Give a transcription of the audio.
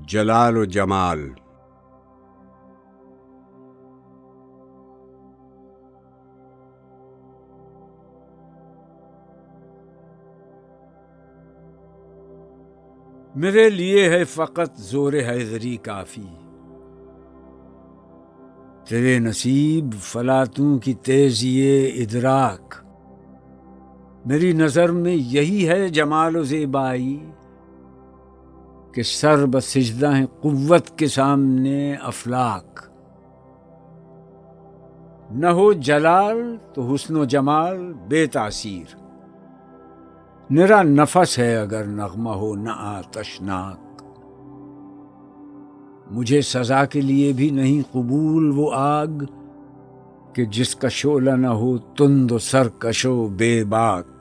जलाल व जमाल। मेरे लिए है फ़कत ज़ोर हैदरी काफ़ी, तेरे नसीब फलातूं की तेज़िए इदराक। मेरी नज़र में यही है जमाल व ज़ेबाई कि सर बसिजदा है क़ुव्वत के सामने अफलाक। न हो जलाल तो हुस्न जमाल बेतासीर, निरा नफस है अगर नग़मा हो न आतशनाक। मुझे सज़ा के लिए भी नहीं क़बूल वो आग कि जिसका शोला न हो तुंद व सरकशो बेबाक।